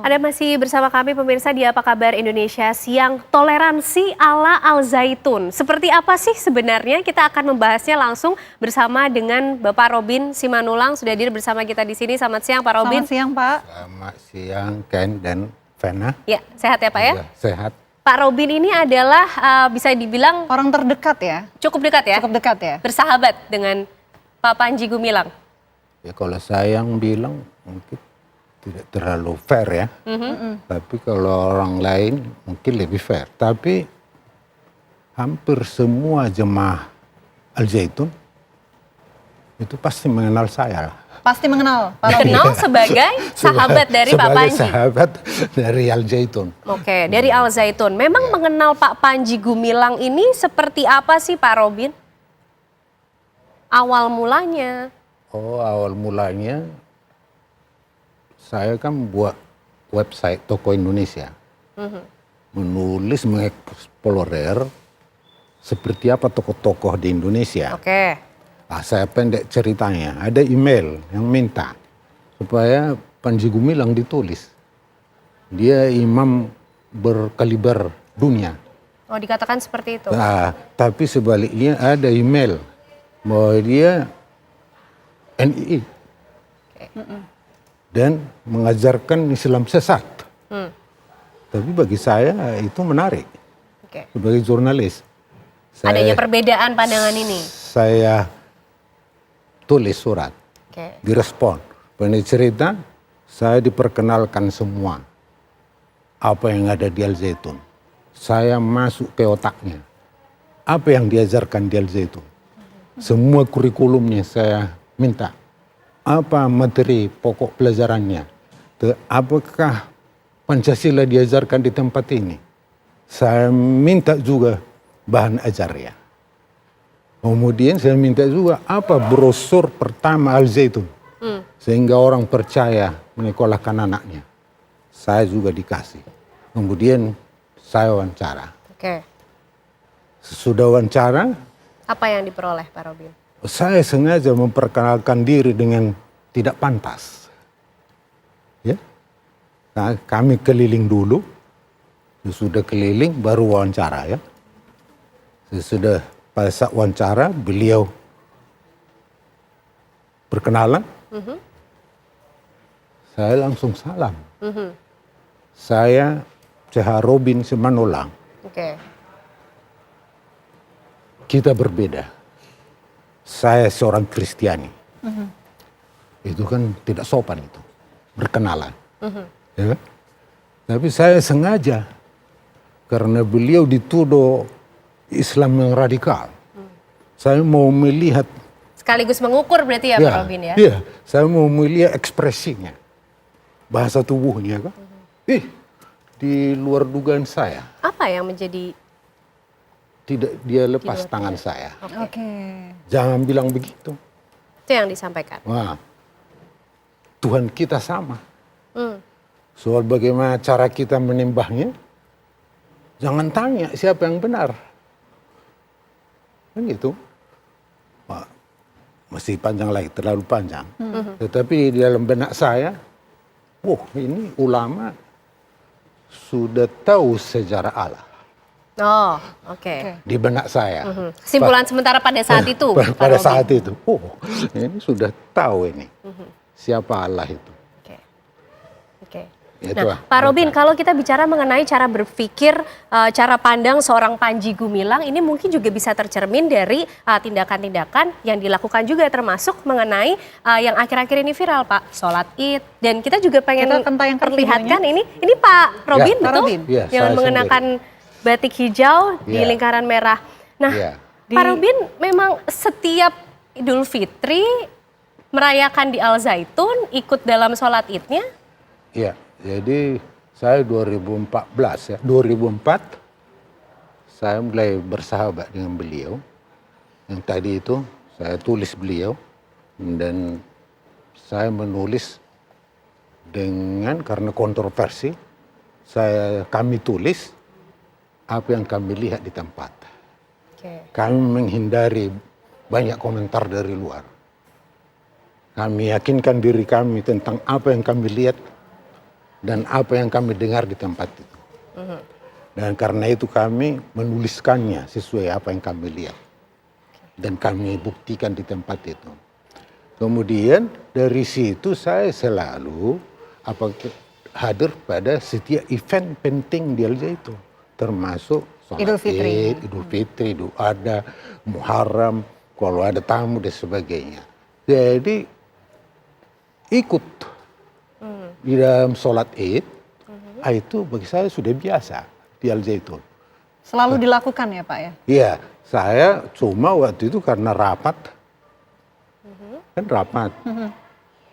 Anda masih bersama kami pemirsa di Apa Kabar Indonesia Siang, toleransi ala Al Zaitun. Seperti apa sih sebenarnya? Kita akan membahasnya langsung bersama dengan Bapak Robin Simanulang. Sudah hadir bersama kita di sini. Selamat siang Pak Robin. Selamat siang Pak. Selamat siang Ken dan Vena. Ya, sehat ya Pak ya? Ya, sehat. Pak Robin ini adalah bisa dibilang Orang terdekat ya? cukup dekat ya? Cukup dekat ya? Bersahabat dengan Pak Panji Gumilang. Ya kalau saya yang bilang mungkin tidak terlalu fair ya. Tapi kalau orang lain mungkin lebih fair. Tapi hampir semua jemaah Al Zaitun itu pasti mengenal saya lah. Pasti mengenal Pak Robin. Dikenal sebagai sahabat dari Pak Sebagai Panji. sahabat dari Al Zaitun. Oke, dari Al Zaitun. Memang mengenal Pak Panji Gumilang ini seperti apa sih Pak Robin? Awal mulanya. Oh, awal mulanya saya kan buat website Toko Indonesia. Menulis, mengeksplorasi seperti apa tokoh-tokoh di Indonesia. Oke. Nah, saya pendek ceritanya. Ada email yang minta supaya Panji Gumilang ditulis. Dia imam berkaliber dunia. Oh, dikatakan seperti itu. Nah, tapi sebaliknya ada email bahwa dia NII. Dan mengajarkan Islam sesat. Tapi bagi saya itu menarik. Oke. Sebagai jurnalis. Adanya perbedaan pandangan ini. Saya tulis surat. Oke. Direspon. Pendek cerita, saya diperkenalkan semua. Apa yang ada di Al Zaitun. Saya masuk ke otaknya. Apa yang diajarkan di Al Zaitun. Semua kurikulumnya saya minta. Apa materi pokok pelajarannya? Apakah Pancasila diajarkan di tempat ini? Saya minta juga bahan ajarnya. Kemudian saya minta juga apa brosur pertama Al Zaitun. Sehingga orang percaya menyekolahkan anaknya. Saya juga dikasih. Kemudian saya wawancara. Oke. Sesudah wawancara, Apa yang diperoleh Pak Robin? saya sengaja memperkenalkan diri dengan tidak pantas. Ya. Nah, kami keliling dulu. Sesudah keliling baru wawancara ya. Sesudah pada saat wawancara beliau perkenalan. Saya langsung salam. Saya CH Robin Simanulang. Oke. Kita berbeda. Saya seorang Kristiani. Itu kan tidak sopan itu. Berkenalan. Ya kan? Tapi saya sengaja. Karena beliau dituduh Islam yang radikal. Saya mau melihat. Sekaligus mengukur berarti ya Pak Robin ya? Iya, saya mau melihat ekspresinya. Bahasa tubuhnya kan. Di luar dugaan saya. Apa yang menjadi Tidak dia lepas tangan saya. Oke. Jangan bilang begitu. itu yang disampaikan? Wah, Tuhan kita sama. Soal bagaimana cara kita menyembahnya, jangan tanya siapa yang benar. Kan gitu. Wah, masih panjang lagi, terlalu panjang. Tetapi di dalam benak saya, ini ulama sudah tahu sejarah Allah. Oh, oke. Di benak saya. Kesimpulan sementara pada saat itu, Pak Pada Robin. saat itu, ini sudah tahu ini siapa Allah itu. Oke. Oke. Itu Nah, Pak Robin, kalau kita bicara mengenai cara berpikir, cara pandang seorang Panji Gumilang, ini mungkin juga bisa tercermin dari tindakan-tindakan yang dilakukan juga, termasuk mengenai yang akhir-akhir ini viral, Pak, sholat Id. Dan kita juga pengen Kita akan tayangkan perlihatkan ini Pak Robin, Ya, Pak betul? Robin. Ya, Yang saya mengenakan batik hijau di Ya. lingkaran merah. Nah, Ya. Pak Robin memang setiap Idul Fitri merayakan di Al Zaitun, ikut dalam sholat Idnya? Iya, jadi saya 2014 ya, 2004 saya mulai bersahabat dengan beliau. Yang tadi itu saya tulis beliau dan saya menulis karena kontroversi kami tulis apa yang kami lihat di tempat. Oke. Kami menghindari banyak komentar dari luar. Kami yakinkan diri kami tentang apa yang kami lihat dan apa yang kami dengar di tempat itu. Dan karena itu kami menuliskannya sesuai apa yang kami lihat. Dan kami buktikan di tempat itu. Kemudian dari situ saya selalu hadir pada setiap event penting di Al-Zaitun. Termasuk sholat Idul Fitri. Idul Fitri, Idul Adha, Muharram, kalau ada tamu dan sebagainya. Jadi ikut di dalam sholat Id, itu bagi saya sudah biasa di Al-Zaitun. Selalu dilakukan ya Pak ya? Iya, saya cuma waktu itu karena rapat, kan rapat.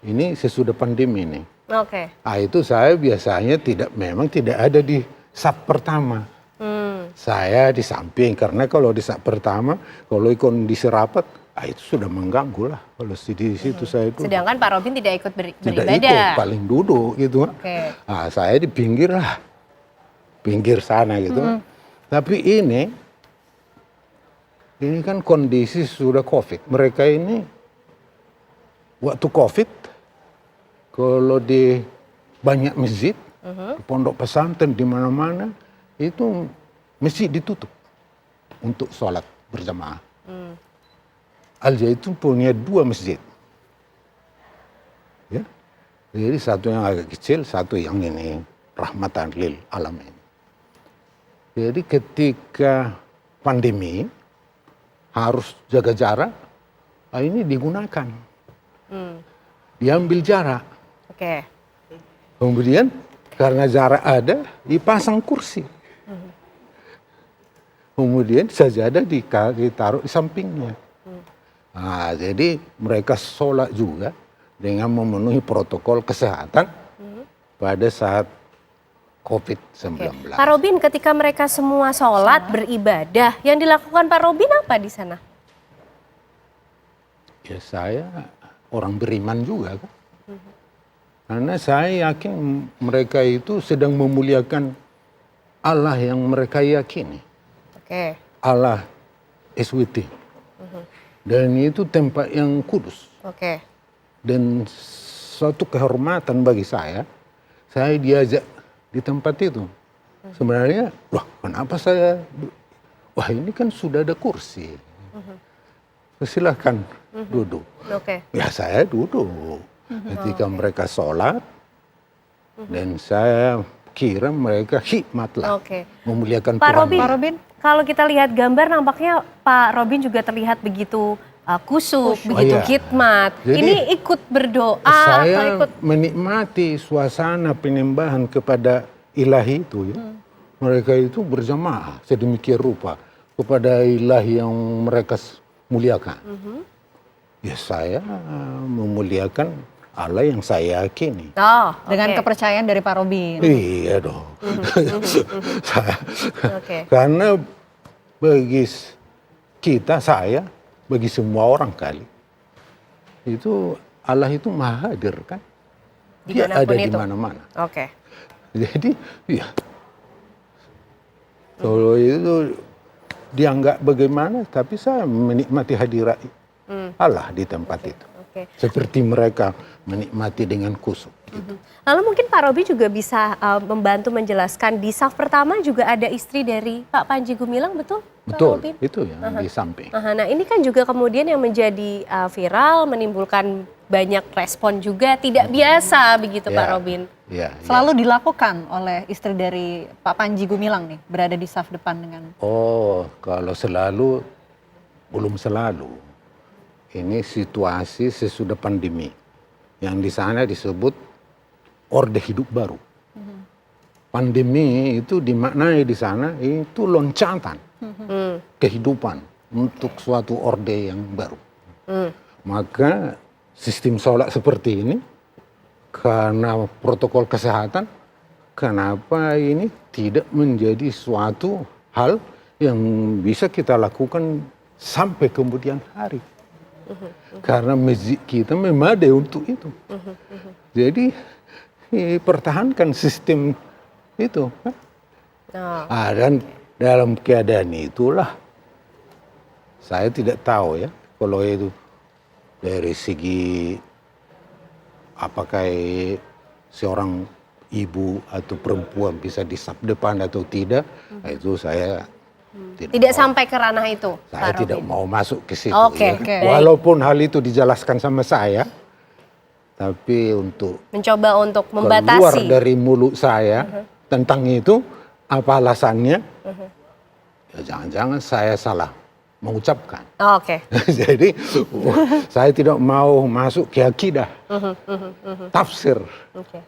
Ini sesudah pandemi nih. Oke. Itu saya biasanya memang tidak ada di saf pertama. Saya di samping, karena kalau di saf pertama, kalau kondisi rapat, itu sudah mengganggu lah. Kalau di situ saya duduk. Sedangkan Pak Robin tidak ikut Tidak beribadah. ikut, paling duduk gitu. Oke. Saya di pinggir lah, pinggir sana gitu. Tapi ini kan kondisi sudah COVID. Mereka ini waktu COVID, kalau di banyak masjid, di pondok pesantren di mana-mana, itu masjid ditutup untuk sholat berjamaah. Al-Zaitun punya 2 masjid. Ya. Jadi satu yang agak kecil, satu yang ini rahmatan lil alamin. Jadi ketika pandemi harus jaga jarak, ini digunakan. Diambil jarak. Oke. Kemudian karena jarak ada, dipasang kursi. Kemudian sajadah ditaruh di sampingnya. Jadi mereka sholat juga dengan memenuhi protokol kesehatan pada saat COVID-19. Pak Robin, ketika mereka semua sholat, beribadah, yang dilakukan Pak Robin apa di sana? Ya saya orang beriman juga kan. Karena saya yakin mereka itu sedang memuliakan Allah yang mereka yakini. Oke. Allah SWT. Dan itu tempat yang kudus. Oke. Dan suatu kehormatan bagi saya diajak di tempat itu. Sebenarnya, kenapa wah ini kan sudah ada kursi. Silahkan duduk. Oke. Ya saya duduk. Ketika mereka sholat, dan saya kira mereka hikmat lah. Oke. Memuliakan Pak Tuhan. Robin, kalau kita lihat gambar nampaknya Pak Robin juga terlihat begitu kusuk, begitu hikmat. Jadi, ini ikut berdoa saya atau ikut menikmati suasana penyembahan kepada ilahi itu ya. Mereka itu berjamaah sedemikian rupa kepada ilahi yang mereka muliakan. Ya saya memuliakan Allah yang saya yakini. Dengan kepercayaan dari Pak Robin. Iya dong. Oke. Karena bagi kita, bagi semua orang kali, itu Allah itu maha hadir kan. Dia ada di mana-mana. Oke. Jadi, ya. Kalau itu dianggap bagaimana, tapi saya menikmati hadirat Allah di tempat itu. Oke. Seperti mereka menikmati dengan kusuk. Gitu. Lalu mungkin Pak Robin juga bisa membantu menjelaskan di saf pertama juga ada istri dari Pak Panji Gumilang, betul? Pak Betul, Robin? itu yang di samping. Nah ini kan juga kemudian yang menjadi viral, menimbulkan banyak respon juga tidak biasa begitu Pak Robin. Ya, Selalu dilakukan oleh istri dari Pak Panji Gumilang nih, berada di saf depan dengan... Kalau selalu, belum selalu. Ini situasi sesudah pandemi. Yang di sana disebut Orde Hidup Baru. Pandemi itu dimaknai di sana itu loncatan kehidupan untuk suatu orde yang baru. Maka sistem sholat seperti ini, karena protokol kesehatan, kenapa ini tidak menjadi suatu hal yang bisa kita lakukan sampai kemudian hari. Karena masjid kita memadai untuk itu. Jadi pertahankan sistem itu. Dan dalam keadaan itulah saya tidak tahu ya kalau itu dari segi apakah seorang ibu atau perempuan bisa disap depan atau tidak, itu saya Tidak mau. sampai ke ranah itu, Saya Pak tidak Robin. mau masuk ke situ. Oke, ya. oke. Walaupun hal itu dijelaskan sama saya, tapi untuk Mencoba untuk keluar membatasi. dari mulut saya tentang itu, apa alasannya? Ya jangan-jangan saya salah mengucapkan. Oh, oke. Jadi saya tidak mau masuk ke akidah, tafsir, Oke.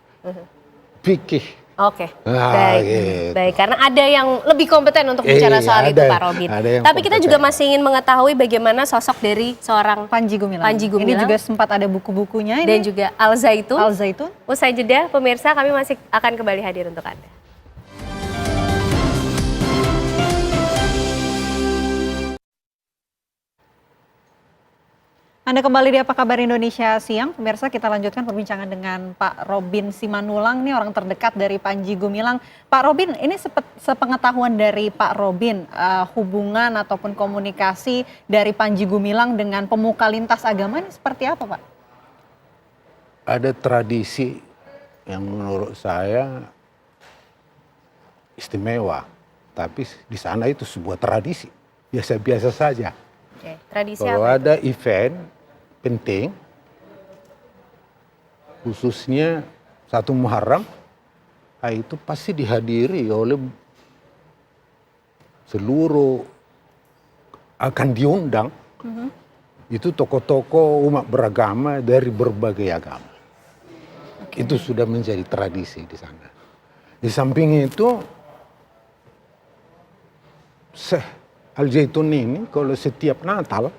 fikih. Oke, Ah, baik, gitu. baik. Karena ada yang lebih kompeten untuk bicara Iya, soal itu, ada- Pak Robin. ada yang Tapi kita juga kompeten. masih ingin mengetahui bagaimana sosok dari seorang Panji Gumilang. Panji Gumilang. Ini juga sempat ada buku-bukunya dan ini. juga Al Zaitun. Al Zaitun. Usai jeda, pemirsa, kami masih akan kembali hadir untuk Anda. Anda kembali di Apa Kabar Indonesia Siang. Pemirsa, kita lanjutkan perbincangan dengan Pak Robin Simanulang, nih orang terdekat dari Panji Gumilang. Pak Robin, ini sepengetahuan dari Pak Robin, hubungan ataupun komunikasi dari Panji Gumilang dengan pemuka lintas agama ini seperti apa, Pak? Ada tradisi yang menurut saya istimewa, tapi di sana itu sebuah tradisi biasa-biasa saja. Oke, tradisi Kalau apa? ada event penting, khususnya 1 Muharram, itu pasti dihadiri oleh seluruh, akan diundang, itu tokoh-tokoh umat beragama dari berbagai agama. Itu sudah menjadi tradisi di sana. Di samping itu, Syekh Al Zaitun ini kalau setiap Natal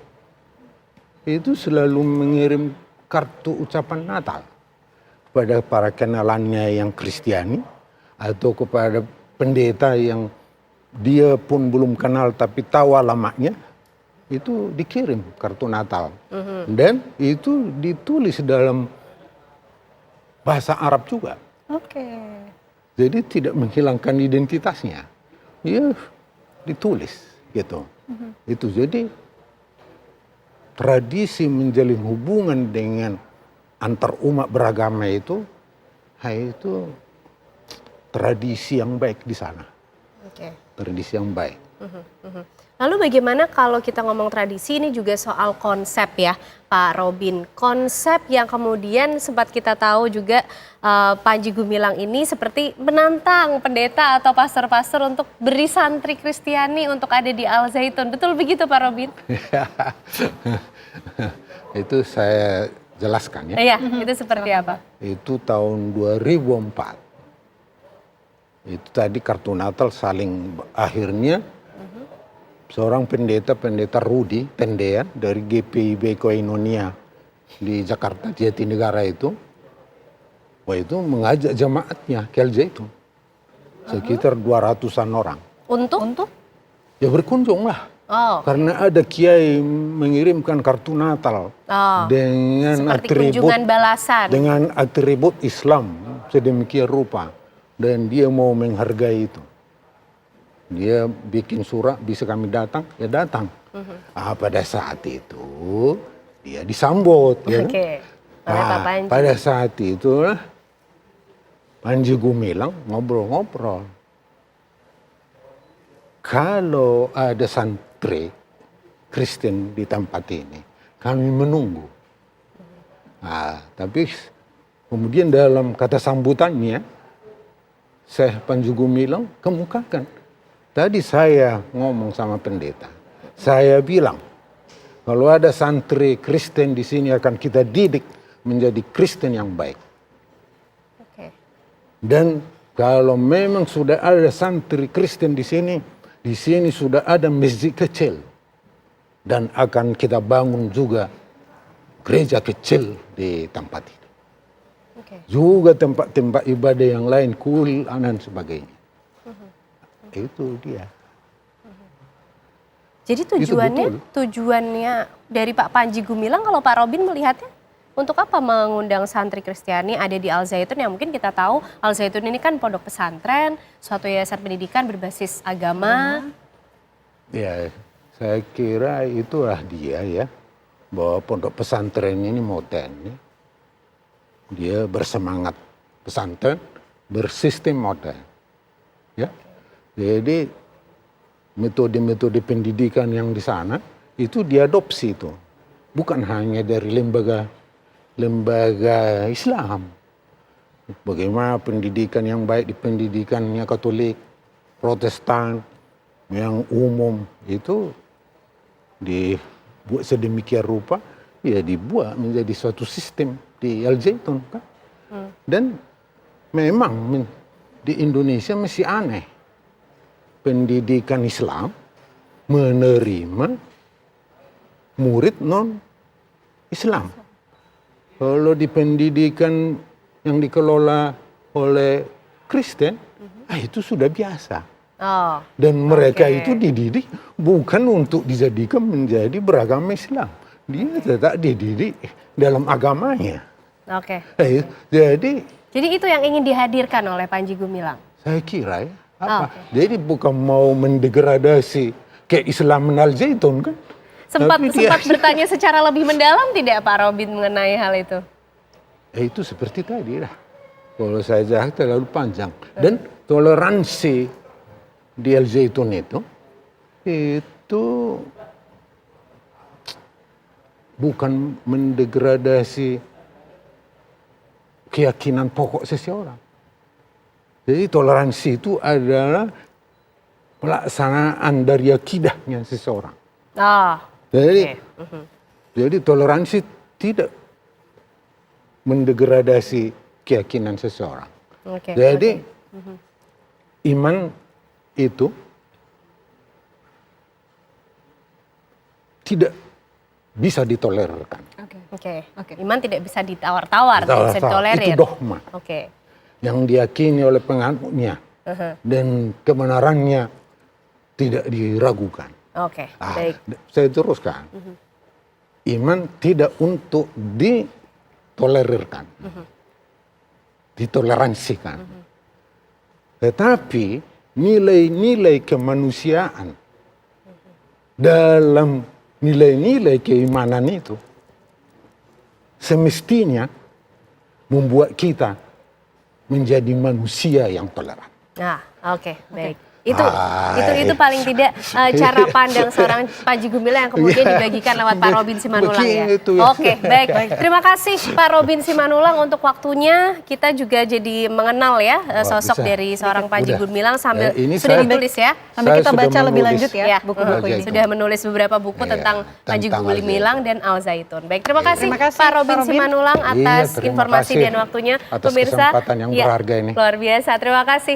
itu selalu mengirim kartu ucapan Natal kepada para kenalannya yang Kristiani atau kepada pendeta yang dia pun belum kenal tapi tahu alamatnya, itu dikirim kartu Natal. Dan itu ditulis dalam bahasa Arab juga. Oke. Jadi tidak menghilangkan identitasnya. Ya ditulis gitu. Itu jadi tradisi menjalin hubungan dengan antar umat beragama itu tradisi yang baik di sana. Oke. Tradisi yang baik. Lalu bagaimana kalau kita ngomong tradisi, ini juga soal konsep ya, Pak Robin. Konsep yang kemudian sempat kita tahu juga Panji Gumilang ini seperti menantang pendeta atau pastor-pastor untuk beri santri Kristiani untuk ada di Al Zaitun. Betul begitu, Pak Robin? Itu saya jelaskan ya. Iya, itu seperti apa? Itu tahun 2004. Itu tadi kartu Natal saling akhirnya seorang pendeta Rudi Tendean dari GPIB Koinonia di Jakarta Jatinegara itu mengajak jemaatnya ke Al Zaitun. Sekitar 200-an orang. Untuk? Ya berkunjung lah. Oh, Karena ada kiai mengirimkan kartu Natal dengan seperti kunjungan balasan. dengan atribut Islam sedemikian rupa, dan dia mau menghargai itu. Dia bikin surat, bisa kami datang, ya datang. Pada saat itu dia disambut. Ya. Oke, oleh Pak Panji. Pada saat itu Panji Gumilang ngobrol-ngobrol. Kalau ada santri Kristen di tempat ini, kami menunggu. Tapi kemudian dalam kata sambutannya, Syekh Panji Gumilang kemukakan. Tadi saya ngomong sama pendeta, saya bilang kalau ada santri Kristen di sini akan kita didik menjadi Kristen yang baik. Oke. Dan kalau memang sudah ada santri Kristen di sini sudah ada masjid kecil. Dan akan kita bangun juga gereja kecil di tempat ini. Oke. Juga tempat-tempat ibadah yang lain, kuil, dan sebagainya. Itu dia. Jadi Itu tujuannya dari Pak Panji Gumilang, kalau Pak Robin melihatnya untuk apa mengundang santri Kristiani ada di Al Zaitun, yang mungkin kita tahu Al Zaitun ini kan pondok pesantren, suatu yayasan pendidikan berbasis agama. Ya, saya kira itulah dia ya, bahwa pondok pesantren ini modern. Dia bersemangat pesantren, bersistem modern. Ya. Jadi metode-metode pendidikan yang di sana itu diadopsi itu. Bukan hanya dari lembaga Islam. Bagaimana pendidikan yang baik di pendidikannya Katolik, Protestan, yang umum itu dibuat sedemikian rupa, ya dibuat menjadi suatu sistem di Al Zaitun kan. Dan memang di Indonesia masih aneh pendidikan Islam menerima murid non Islam. Kalau di pendidikan yang dikelola oleh Kristen, itu sudah biasa. Oh, Dan mereka itu dididik bukan untuk dijadikan menjadi beragama Islam. Dia tetap dididik dalam agamanya. oke. Jadi Jadi itu yang ingin dihadirkan oleh Panji Gumilang. saya kira ya, jadi bukan mau mendegradasi keislaman Al Zaitun kan. Sempat Tapi dia- bertanya secara lebih mendalam tidak Pak Robin mengenai hal itu? Itu seperti tadi lah. Kalau saya jawab terlalu panjang. Dan toleransi di Al Zaitun itu bukan mendegradasi keyakinan pokok seseorang. Jadi toleransi itu adalah pelaksanaan dari akidahnya seseorang. Oh, Jadi toleransi tidak mendegradasi keyakinan seseorang. oke. Jadi iman itu tidak bisa ditolerirkan. Oke. Iman tidak bisa ditawar-tawar, tidak bisa ditolerir. Itu dogma Oke. yang diyakini oleh penganutnya dan kebenarannya tidak diragukan. Oke, baik. Saya teruskan. Iman tidak untuk ditolerirkan, ditoleransikan. Tetapi nilai-nilai kemanusiaan dalam nilai-nilai keimanan itu semestinya membuat kita menjadi manusia yang toleran. Nah, oke, baik. Itu paling tidak cara pandang seorang Panji Gumilang yang kemudian dibagikan lewat Pak Robin Simanullang ya. Begitu ya. Oke, baik. Terima kasih Pak Robin Simanullang untuk waktunya. Kita juga jadi mengenal ya sosok bisa. dari seorang Panji Udah. Gumilang sambil Ini sudah saya- ditulis ya. Sampai Saya kita sudah baca lebih menulis. lanjut ya Ya, buku-buku ini. Zaitun. sudah menulis beberapa buku Iya, tentang Panji tentang Al Gumilang dan Al Zaitun. Baik, terima kasih, Terima kasih, Pak Robin Pak Robin. Simanullang atas Iya, terima informasi kasih dan waktunya. atas kesempatan yang berharga ini. Luar biasa, terima kasih.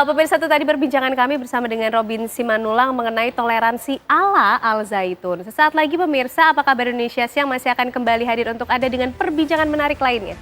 Pemirsa, itu tadi perbincangan kami bersama dengan Robin Simanullang mengenai toleransi ala Al Zaitun. Sesaat lagi pemirsa, apa kabar Indonesia Siang masih akan kembali hadir untuk Anda dengan perbincangan menarik lainnya.